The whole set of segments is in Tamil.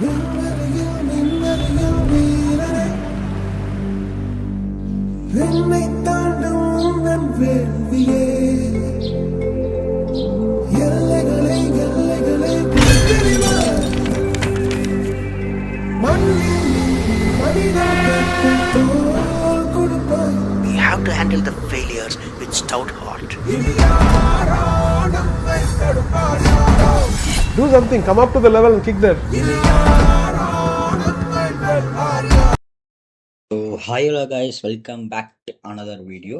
விண்வெளியில் விண்வெளியில் வீரனே, விண்ணை தாண்டும் உந்தன் வேள்வியே, எல்லைகளை எல்லைகளை பிரித்தெறிவாய். மண்ணில் மனிதர்களுக்கு தோள் கொடுப்பாய். We have to handle the failures with stout heart. இனி யாரோ நம்மை தடுப்பாரோ, Do something, come up to the level and kick that. இனி யாரோ நம்மை வெல்வாரோ. So hi hello guys, welcome back to another video.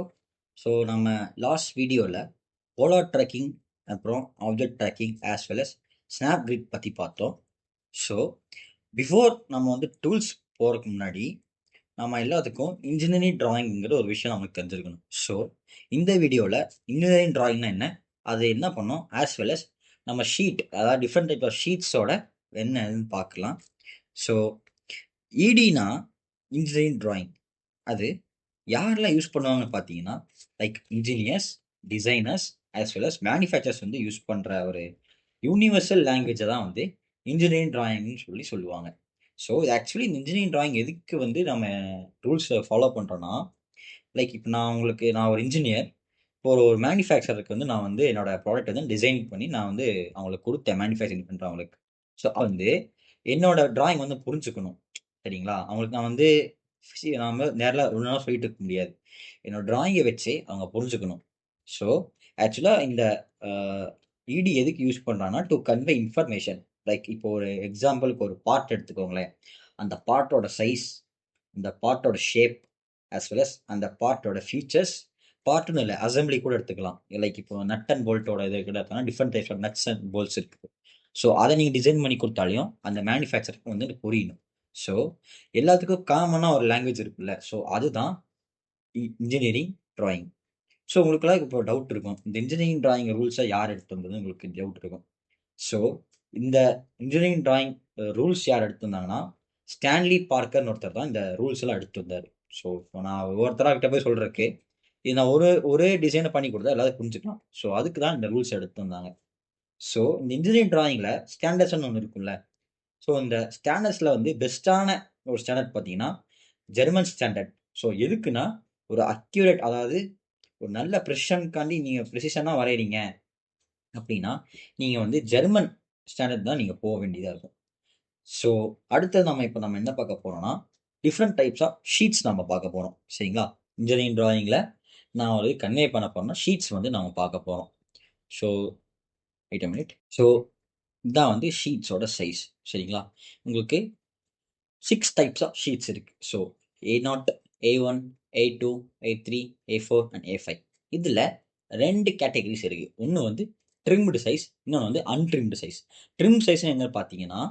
So நம்ம லாஸ்ட் வீடியோவில் போலார் ட்ராக்கிங் அப்புறம் object tracking as well as snap grid பற்றி பார்த்தோம். ஸோ பிஃபோர் நம்ம வந்து டூல்ஸ் போகிறதுக்கு முன்னாடி நம்ம எல்லாத்துக்கும் இன்ஜினியரிங் ட்ராயிங்கிற ஒரு விஷயம் நமக்கு தெரிஞ்சிருக்கணும். ஸோ இந்த வீடியோவில் இன்ஜினியரிங் ட்ராயிங்னா என்ன, அது என்ன பண்ணோம், ஆஸ் வெல் அஸ் நம்ம ஷீட், அதாவது டிஃப்ரெண்ட் டைப் ஆஃப் ஷீட்ஸோட என்னன்னு பார்க்கலாம். ஸோ இடினா இன்ஜினியரிங் ட்ராயிங், அது யாரெல்லாம் யூஸ் பண்ணுவாங்கன்னு பார்த்தீங்கன்னா like engineers, designers as well as manufacturers வந்து யூஸ் பண்ணுற ஒரு யூனிவர்சல் லாங்குவேஜை தான் வந்து இன்ஜினியரிங் ட்ராயிங்னு சொல்லுவாங்க. ஸோ ஆக்சுவலி இந்த இன்ஜினியரிங் ட்ராயிங் எதுக்கு வந்து நம்ம ரூல்ஸை ஃபாலோ பண்ணுறோன்னா, லைக் இப்போ நான் ஒரு இன்ஜினியர், இப்போ ஒரு மேனுஃபேக்சருக்கு வந்து நான் வந்து என்னோட ப்ராடக்ட் வந்து டிசைன் பண்ணி நான் வந்து அவங்களுக்கு கொடுத்தேன் மேனுஃபேக்சரிங் பண்ணுறவங்களுக்கு. ஸோ வந்து என்னோட ட்ராயிங் வந்து புரிஞ்சுக்கணும், சரிங்களா? அவங்களுக்கு நான் வந்து நாம் நேரில் ஒரு நாள் சொல்லிட்டு இருக்க முடியாது, என்னோட ட்ராயிங்கை வச்சு அவங்க புரிஞ்சுக்கணும். ஸோ ஆக்சுவலாக இந்த இடி எதுக்கு யூஸ் பண்ணுறாங்கன்னா டு கன்வே இன்ஃபர்மேஷன். லைக் இப்போ ஒரு எக்ஸாம்பிளுக்கு ஒரு பார்ட் எடுத்துக்கோங்களேன், அந்த பார்ட்டோட சைஸ், அந்த பார்ட்டோட ஷேப் ஆஸ் வெல் அஸ் அந்த பார்ட்டோட ஃபீச்சர்ஸ், பார்ட்டுன்னு இல்லை அசம்பிளி கூட எடுத்துக்கலாம். லைக் இப்போ நட் அண்ட் போல்ட்டோட இது கூட எடுத்தோம்னா different types of nuts and bolts இருக்குது. ஸோ அதை நீங்கள் டிசைன் பண்ணி கொடுத்தாலையும் அந்த மேனுஃபேக்சருக்கு வந்து புரியணும். ஸோ எல்லாத்துக்கும் காமனாக ஒரு லாங்குவேஜ் இருக்குல்ல, ஸோ அதுதான் இன்ஜினியரிங் ட்ராயிங். ஸோ உங்களுக்குலாம் இப்போ டவுட் இருக்கும், இந்த இன்ஜினியரிங் ட்ராயிங் ரூல்ஸை யார் எடுத்து வந்தது உங்களுக்கு டவுட் இருக்கும். ஸோ இந்த இன்ஜினியரிங் ட்ராயிங் ரூல்ஸ் யார் எடுத்து வந்தாங்கன்னா ஸ்டான்லி பார்க்கர்னு ஒருத்தர் தான் இந்த ரூல்ஸ் எல்லாம் எடுத்து வந்தார். ஸோ இப்போ நான் ஒவ்வொருத்தராக கிட்ட போய் சொல்கிறதுக்கு இது நான் ஒரே டிசைனை பண்ணி கொடுத்தா எல்லாரும் புரிஞ்சுக்கலாம். ஸோ அதுக்கு தான் இந்த ரூல்ஸ் எடுத்து வந்தாங்க. ஸோ இந்த இன்ஜினியரிங் ட்ராயிங்கில் ஸ்டாண்டர்ட்ஸ்னு ஒன்று இருக்குல்ல, ஸோ இந்த ஸ்டாண்டர்ட்ஸில் வந்து பெஸ்ட்டான ஒரு ஸ்டாண்டர்ட் பார்த்தீங்கன்னா ஜெர்மன் ஸ்டாண்டர்ட். ஸோ எதுக்குன்னா ஒரு அக்யூரேட், அதாவது ஒரு நல்ல ப்ரெசிஷனுக்காண்டி நீங்கள் ப்ரெசிஷனாக வரைகிறீங்க அப்படின்னா நீங்கள் வந்து ஜெர்மன் ஸ்டாண்டர்ட் தான் நீங்கள் போக வேண்டியதாக இருக்கும். ஸோ அடுத்தது நம்ம என்ன பார்க்க போகிறோம்னா டிஃப்ரெண்ட் டைப்ஸ் ஆஃப் ஷீட்ஸ் நம்ம பார்க்க போகிறோம், சரிங்களா? இன்ஜினியரிங் ட்ராயிங்கில் நான் ஒரு கன்வே பண்ண போகிறோம்னா ஷீட்ஸ் வந்து நம்ம பார்க்க போகிறோம். So wait a minute. So இதுதான் வந்து ஷீட்ஸோட சைஸ், சரிங்களா? உங்களுக்கு 6 டைப்ஸ் ஆஃப் ஷீட்ஸ் இருக்குது. So A0, A1, A2, A3, A4 and A5. இதில் 2 கேட்டகரிஸ் இருக்குது. ஒன்று வந்து ட்ரிம்டு சைஸ், இன்னொன்று வந்து அன்ட்ரிம்டு சைஸ். ட்ரிம் சைஸ்னு என்ன பார்த்தீங்கன்னா,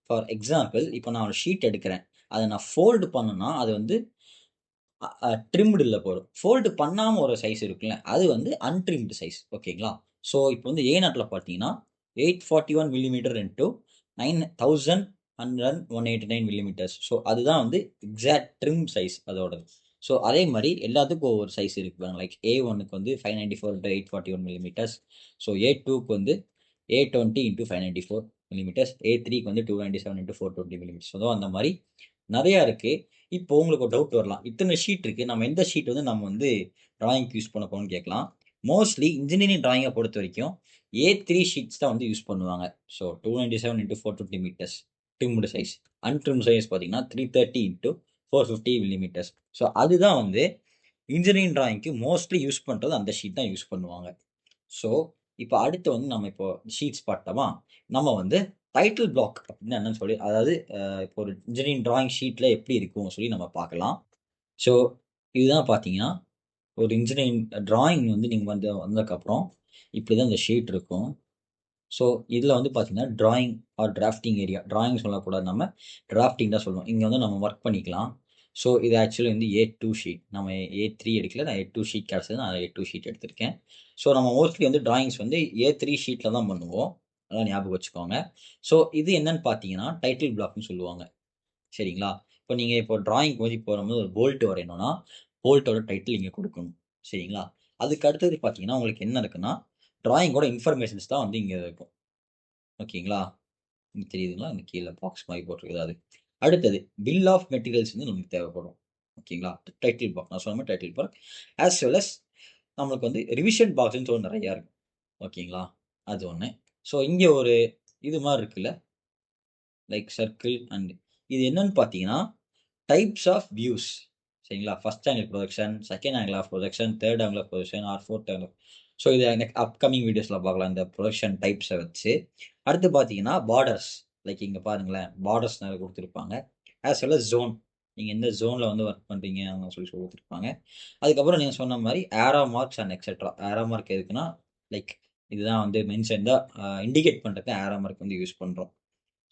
ஃபார் எக்ஸாம்பிள் இப்போ நான் ஒரு ஷீட் எடுக்கிறேன், அதை நான் ஃபோல்டு பண்ணணும்னா அது வந்து ட்ரிம்டில் போடும். ஃபோல்டு பண்ணாமல் ஒரு சைஸ் இருக்குல்ல, அது வந்து அன்ட்ரிம்டு சைஸ், ஓகேங்களா? ஸோ இப்போ வந்து A0 பார்த்தீங்கன்னா 841 மில்லிமீட்டர் இன்ட்டு 9189 மில்லிமீட்டர்ஸ். ஸோ அதுதான் வந்து எக்ஸாக்ட் ட்ரிம் சைஸ் அதோடது. ஸோ அதே மாதிரி எல்லாத்துக்கும் ஒவ்வொரு சைஸ் இருக்குவாங்க. லைக் A1க்கு வந்து 594 இன்ட்டு 841 மில்லிமீட்டர்ஸ். ஸோ A2க்கு வந்து 820 இன்ட்டு 594 மில்லிமீட்டர்ஸ். A3க்கு வந்து 297 இன்ட்டு 420 மில்லிமீட்டர்ஸ். ஸோ அந்த மாதிரி நிறையா இருக்குது. இப்போ உங்களுக்கு ஒரு டவுட் வரலாம், இத்தனை ஷீட் இருக்குது, நம்ம எந்த ஷீட் வந்து நம்ம வந்து ட்ராயிங்க்கு யூஸ் பண்ண போகணும்னு கேட்கலாம். மோஸ்ட்லி இன்ஜினியரிங் ட்ராயிங்கை பொறுத்த வரைக்கும் A3 ஷீட்ஸ் தான் வந்து யூஸ் பண்ணுவாங்க. So 297 into 420 metres trimmed size. Untrim size பார்த்தீங்கன்னா 330 இன்ட்டு 450 மில்லிமீட்டர்ஸ். ஸோ அதுதான் வந்து இன்ஜினியரிங் ட்ராயிங்க்கு மோஸ்ட்லி யூஸ் பண்ணுறது அந்த ஷீட் தான் யூஸ் பண்ணுவாங்க. ஸோ இப்போ அடுத்து வந்து நம்ம இப்போ ஷீட்ஸ் பார்த்தோமா, நம்ம வந்து டைட்டில் பிளாக் அப்படின்னு என்னன்னு சொல்லி, அதாவது இப்போ ஒரு இன்ஜினியரிங் ட்ராயிங் ஷீட்டில் எப்படி இருக்கும் சொல்லி நம்ம பார்க்கலாம். ஸோ இதுதான் பார்த்தீங்கன்னா ஒரு இன்ஜினியரிங் ட்ராயிங் வந்து நீங்கள் வந்ததுக்கப்புறம் இப்படி தான் இந்த ஷீட் இருக்கும். ஸோ இதில் வந்து பார்த்தீங்கன்னா drawing or drafting area, drawing சொல்லக்கூடாது, நம்ம டிராஃப்டிங் தான் சொல்லுவோம். இங்கே வந்து நம்ம ஒர்க் பண்ணிக்கலாம். ஸோ இது ஆக்சுவலி வந்து A2 ஷீட், நம்ம A3 எடுக்கல, நான் A2 ஷீட் கிடச்சது, நான் A2 ஷீட் எடுத்திருக்கேன். ஸோ நம்ம மோஸ்ட்லி வந்து ட்ராயிங்ஸ் வந்து A3 ஷீட்டில் தான் பண்ணுவோம், அதான் ஞாபகம் வச்சுக்கோங்க. ஸோ இது என்னன்னு பார்த்தீங்கன்னா டைட்டில் பிளாக்னு சொல்லுவாங்க, சரிங்களா? இப்போ நீங்கள் இப்போ ட்ராயிங் வந்து இப்போ நம்ம ஒரு போல்ட் வரையணும்னா போல்ட்டோட டைட்டில் இங்கே கொடுக்கணும், சரிங்களா? அதுக்கு அடுத்தது பார்த்தீங்கன்னா உங்களுக்கு என்ன இருக்குன்னா ட்ராயிங்கோட இன்ஃபர்மேஷன்ஸ் தான் வந்து இங்கே இருக்கும், ஓகேங்களா? தெரியுதுங்களா? இந்த கீழே பாக்ஸ் மாதிரி போட்டிருக்குது அது. அடுத்தது பில் ஆஃப் மெட்டீரியல்ஸ் வந்து நமக்கு தேவைப்படும். ஓகேங்களா? டைட்டில் பாக்ஸ் நான் சொன்ன மாதிரி title box as well as நம்மளுக்கு வந்து ரிவிஷன் பாக்ஸ்ன்னு சொல்லி நிறையா இருக்கும். ஓகேங்களா? அது ஒன்று. ஸோ இங்கே ஒரு இது மாதிரி இருக்குல்ல, லைக் சர்க்கிள் அண்ட் இது என்னன்னு பார்த்தீங்கன்னா டைப்ஸ் ஆஃப் வியூஸ். சரிங்களா? First angle projection, second angle of projection, third angle of projection or fourth angle. So இதை எனக்கு அப்கமிங் வீடியோஸில் பார்க்கலாம் இந்த ப்ரொஜெக்ஷன் டைப்ஸை வச்சு. அடுத்து பார்த்தீங்கன்னா பார்டர்ஸ், லைக் இங்கே பாருங்களேன் பார்டர்ஸ் நிறைய கொடுத்துருப்பாங்க. ஆஸ் வெல் அஸ் ஜோன், நீங்கள் எந்த ஜோனில் வந்து ஒர்க் பண்ணுறீங்க அவங்க சொல்லி கொடுத்துருப்பாங்க. அதுக்கப்புறம் நீங்கள் சொன்ன மாதிரி arrow marks and etcetera. Arrow mark எதுக்குன்னா லைக் இதுதான் வந்து மென்ஷன் தான் இண்டிகேட் பண்ணுறதுக்கு ஏரோ மார்க் வந்து யூஸ் பண்ணுறோம்.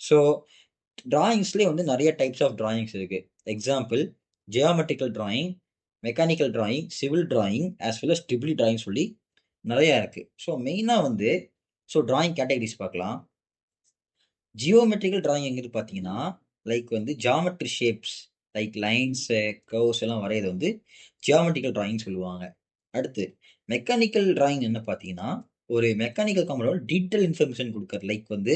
ஸோ டிராயிங்ஸ்லேயே வந்து நிறைய டைப்ஸ் ஆஃப் டிராயிங்ஸ் இருக்குது. Example geometrical drawing, mechanical drawing, civil drawing as well as triple drawing சொல்லி நிறையா இருக்குது. ஸோ மெயினாக வந்து டிராயிங் கேட்டகரிஸ் பார்க்கலாம். ஜியோமெட்ரிக்கல் டிராயிங் எங்கிறது பார்த்தீங்கன்னா லைக் வந்து geometry shapes like lines curves எல்லாம் வரைகிறது வந்து ஜியோமெட்ரிக்கல் டிராயிங் சொல்லுவாங்க. அடுத்து மெக்கானிக்கல் டிராயிங் என்ன பார்த்தீங்கன்னா ஒரு மெக்கானிக்கல் கம்பெனியோட டீட்டெயில் இன்ஃபர்மேஷன் கொடுக்குறது, லைக் வந்து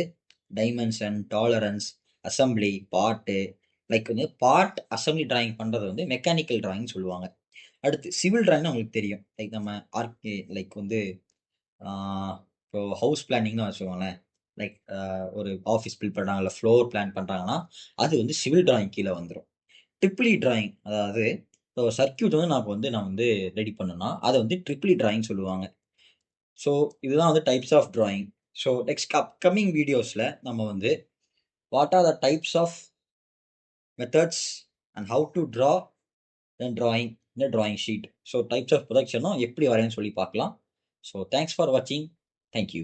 dimension, tolerance, assembly, part, like வந்து பார்ட் அசம்பிளி டிராயிங் பண்ணுறது வந்து மெக்கானிக்கல் டிராயிங் சொல்லுவாங்க. அடுத்து சிவில் டிராயிங்னா உங்களுக்கு தெரியும், லைக் நம்ம லைக் வந்து இப்போ ஹவுஸ் பிளானிங்னு வச்சுக்கோங்களேன், லைக் ஒரு ஆஃபீஸ் பில்ட் பண்ணுறாங்க இல்லை ஃப்ளோர் பிளான் பண்ணுறாங்கன்னா அது வந்து சிவில் டிராயிங் கீழே வந்துடும். ட்ரிபிளி டிராயிங், அதாவது இப்போ சர்க்கியூட் வந்து நான் வந்து ரெடி பண்ணணும்னா அதை வந்து ட்ரிபிளி டிராயிங் சொல்லுவாங்க. ஸோ இதுதான் வந்து types of drawing. So next upcoming வீடியோஸில் நம்ம வந்து what are the types of methods and how to draw then drawing இந்த drawing sheet. So types of ப்ரொடக்ஷனும் எப்படி வரையன்னு சொல்லி பார்க்கலாம். ஸோ தேங்க்ஸ் ஃபார் வாட்சிங். தேங்க்யூ.